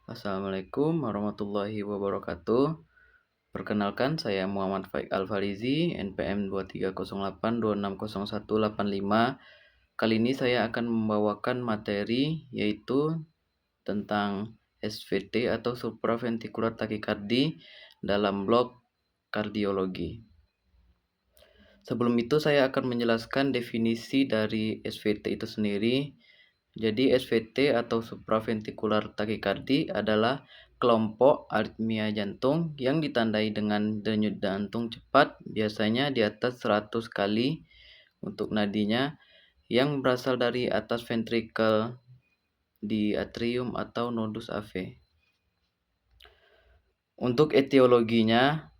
Assalamualaikum warahmatullahi wabarakatuh. Perkenalkan, saya Muhammad Faik Al-Farizi, NPM 23082601855. Kali ini saya akan membawakan materi yaitu tentang SVT atau supraventricular tachycardia dalam blok kardiologi. Sebelum itu saya akan menjelaskan definisi dari SVT itu sendiri. Jadi SVT atau supraventricular tachycardia adalah kelompok aritmia jantung yang ditandai dengan denyut jantung cepat, biasanya di atas 100 kali untuk nadinya, yang berasal dari atas ventrikel di atrium atau nodus AV. Untuk etiologinya,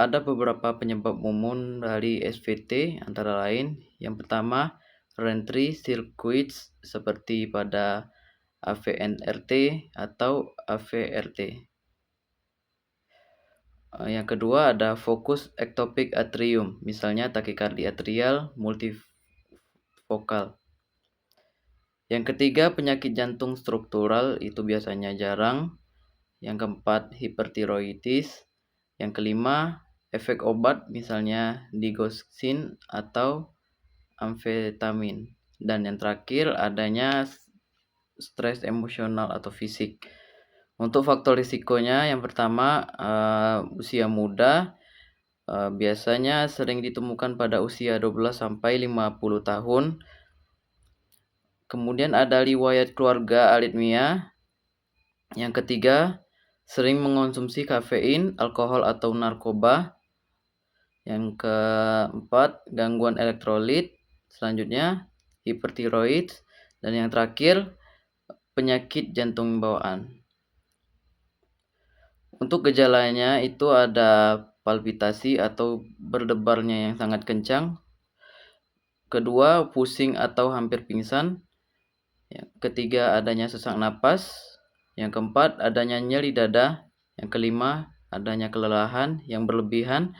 ada beberapa penyebab umum dari SVT, antara lain yang pertama Rentry circuits seperti pada AVNRT atau AVRT. Yang kedua ada fokus ectopic atrium, misalnya takikardia atrial multivokal. Yang ketiga penyakit jantung struktural, itu biasanya jarang. Yang keempat hipertiroidis. Yang kelima efek obat, misalnya digoxin atau amfetamin. Dan yang terakhir adanya stres emosional atau fisik. Untuk faktor risikonya, yang pertama usia muda, biasanya sering ditemukan pada usia 12 sampai 50 tahun. Kemudian ada riwayat keluarga aritmia. Yang ketiga, sering mengonsumsi kafein, alkohol atau narkoba. Yang keempat, gangguan elektrolit. Selanjutnya, hipertiroid. Dan yang terakhir, penyakit jantung bawaan. Untuk gejalanya itu ada palpitasi atau berdebarnya yang sangat kencang. Kedua, pusing atau hampir pingsan. Yang ketiga, adanya sesak napas. Yang keempat, adanya nyeri dada. Yang kelima, adanya kelelahan yang berlebihan.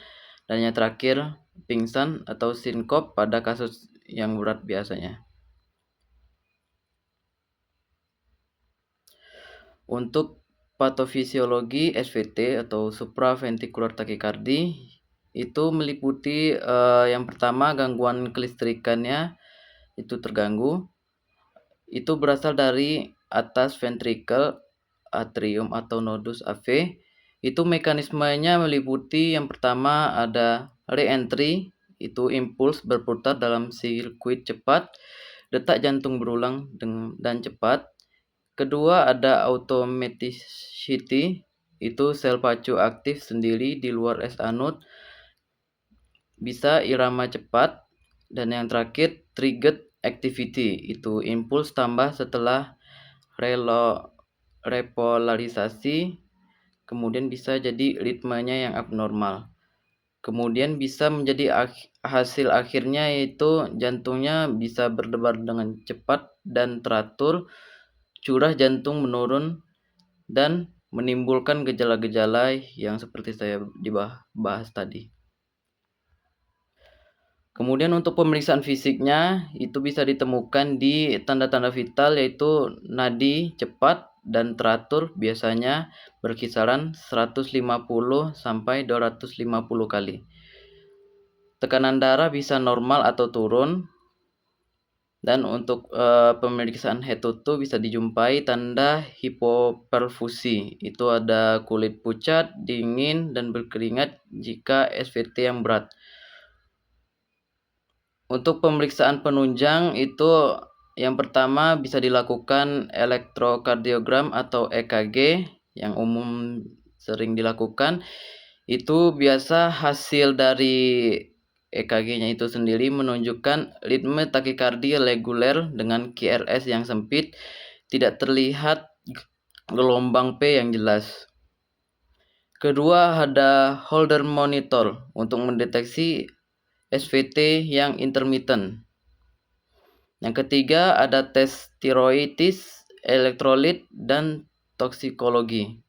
Dan yang terakhir, pingsan atau sinkop pada kasus yang berat biasanya. Untuk patofisiologi SVT atau supraventricular tachycardia itu meliputi yang pertama gangguan kelistrikannya itu terganggu. Itu berasal dari atas ventrikel, atrium atau nodus AV. Itu mekanismenya meliputi yang pertama ada re-entry, itu impuls berputar dalam sirkuit cepat, detak jantung berulang dan cepat. Kedua ada automaticity, itu sel pacu aktif sendiri di luar S anode, bisa irama cepat. Dan yang terakhir triggered activity, itu impuls tambah setelah repolarisasi, kemudian bisa jadi ritmenya yang abnormal. Kemudian bisa menjadi hasil akhirnya yaitu jantungnya bisa berdebar dengan cepat dan teratur, curah jantung menurun, dan menimbulkan gejala-gejala yang seperti saya bahas tadi. Kemudian untuk pemeriksaan fisiknya itu bisa ditemukan di tanda-tanda vital, yaitu nadi cepat dan teratur, biasanya berkisaran 150 sampai 250 kali. Tekanan darah bisa normal atau turun. Dan untuk pemeriksaan head to toe bisa dijumpai tanda hipoperfusi. Itu ada kulit pucat, dingin, dan berkeringat jika SVT yang berat. Untuk pemeriksaan penunjang itu yang pertama bisa dilakukan elektrokardiogram atau EKG yang umum sering dilakukan. Itu biasa hasil dari EKG-nya itu sendiri menunjukkan ritme takikardia reguler dengan QRS yang sempit, tidak terlihat gelombang P yang jelas. Kedua ada Holter monitor untuk mendeteksi SVT yang intermittent. Yang ketiga ada tes tiroidis, elektrolit, dan toksikologi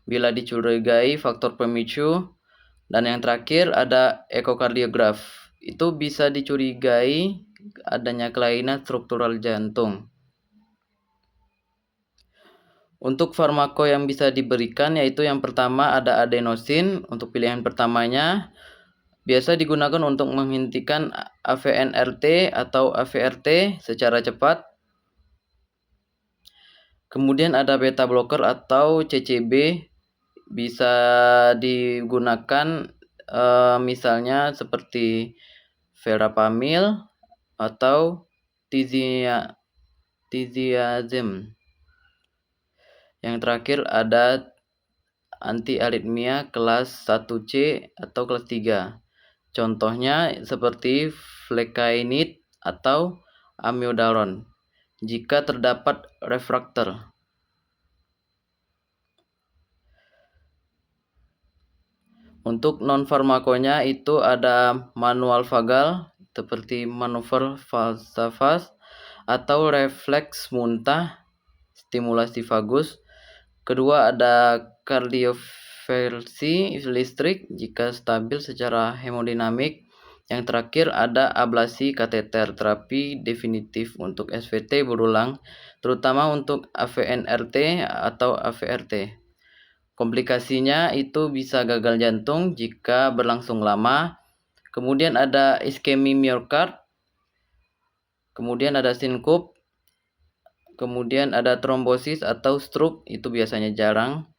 bila dicurigai faktor pemicu. Dan yang terakhir ada ekokardiograf. Itu bisa dicurigai adanya kelainan struktural jantung. Untuk farmako yang bisa diberikan yaitu yang pertama ada adenosin untuk pilihan pertamanya. Biasa digunakan untuk menghentikan AVNRT atau AVRT secara cepat. Kemudian ada beta blocker atau CCB, bisa digunakan misalnya seperti verapamil atau tiziazem. Yang terakhir ada anti aritmia kelas 1C atau kelas 3. Contohnya seperti flecainid atau amiodaron jika terdapat refraktor. Untuk non-farmakonya itu ada manual vagal seperti manuver falsafas atau refleks muntah stimulasi vagus. Kedua ada kardioversi listrik jika stabil secara hemodinamik. Yang terakhir ada ablasi kateter, terapi definitif untuk SVT berulang, terutama untuk AVNRT atau AVRT. Komplikasinya itu bisa gagal jantung jika berlangsung lama. Kemudian ada iskemi miokard, kemudian ada sinkup, kemudian ada trombosis atau stroke, itu biasanya jarang.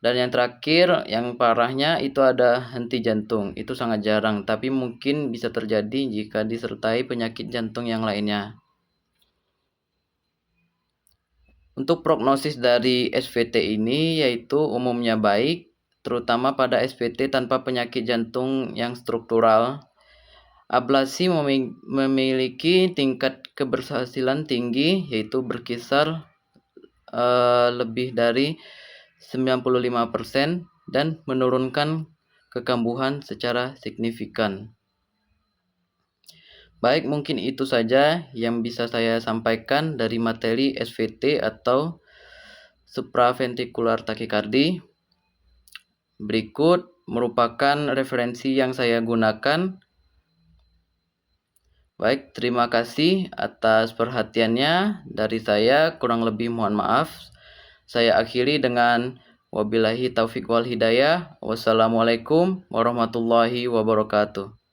Dan yang terakhir, yang parahnya itu ada henti jantung. Itu sangat jarang, tapi mungkin bisa terjadi jika disertai penyakit jantung yang lainnya. Untuk prognosis dari SVT ini yaitu umumnya baik, terutama pada SVT tanpa penyakit jantung yang struktural. Ablasi memiliki tingkat keberhasilan tinggi, yaitu berkisar lebih dari 95% dan menurunkan kekambuhan secara signifikan. Baik, mungkin itu saja yang bisa saya sampaikan dari materi SVT atau supraventrikular takikardi. Berikut merupakan referensi yang saya gunakan. Baik, terima kasih atas perhatiannya. Dari saya kurang lebih mohon maaf. Saya akhiri dengan wabillahi taufiq wal hidayah. Wassalamualaikum warahmatullahi wabarakatuh.